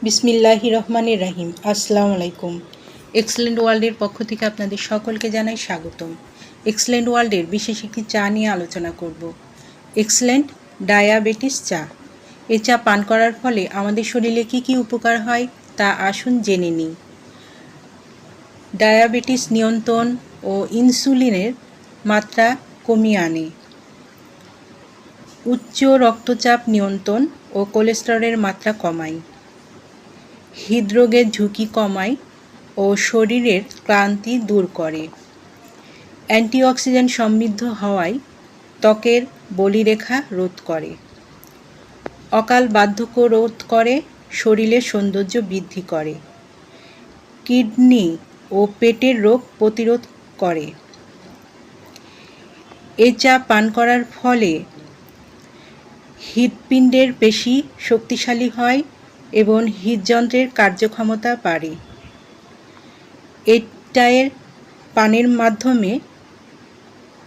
বিসমিল্লাহির রহমানির রহিম। আসসালামু আলাইকুম। এক্সেলেন্ট ওয়ার্ল্ডের পক্ষ থেকে আপনাদের সকলকে জানাই স্বাগতম। এক্সেলেন্ট ওয়ার্ল্ডের বিশেষ একটি চা নিয়ে আলোচনা করব। এক্সেলেন্ট ডায়াবেটিস চা। এই চা পান করার ফলে আমাদের শরীরে কী কী উপকার হয় তা আসুন জেনে নিই। ডায়াবেটিস নিয়ন্ত্রণ ও ইনসুলিনের মাত্রা কমিয়ে আনে। উচ্চ রক্তচাপ নিয়ন্ত্রণ ও কোলেস্টেরলের মাত্রা কমায়। হৃদরোগের ঝুঁকি কমায় ও শরীরের ক্লান্তি দূর করে। অ্যান্টিঅক্সিডেন্ট সমৃদ্ধ হওয়ায় ত্বকের বলিরেখা রোধ করে। অকাল বার্ধক্য রোধ করে, শরীরের সৌন্দর্য বৃদ্ধি করে। কিডনি ও পেটের রোগ প্রতিরোধ করে। এই চা পান করার ফলে হৃৎপিণ্ডের পেশি শক্তিশালী হয় এবং হৃদযন্ত্রের কার্যক্ষমতা বাড়ে। এই চায়ের পানের মাধ্যমে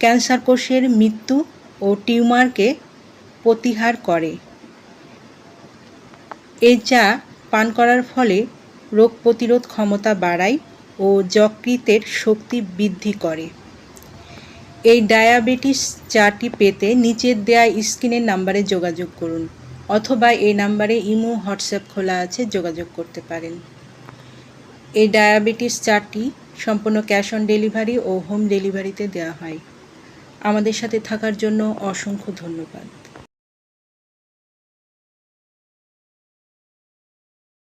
ক্যান্সার কোষের মৃত্যু ও টিউমারকে প্রতিহার করে। এই চা পান করার ফলে রোগ প্রতিরোধ ক্ষমতা বাড়ায় ও যকৃতের শক্তি বৃদ্ধি করে। এই ডায়াবেটিস চাটি পেতে নিচের দেয়া স্ক্রিনের নাম্বারে যোগাযোগ করুন, অথবা এই নাম্বারে ইমো হোয়াটসঅ্যাপ খোলা আছে, যোগাযোগ করতে পারেন। এই ডায়াবেটিস চাটি সম্পূর্ণ ক্যাশ অন ডেলিভারি ও হোম ডেলিভারিতে দেওয়া হয়। আমাদের সাথে থাকার জন্য অসংখ্য ধন্যবাদ।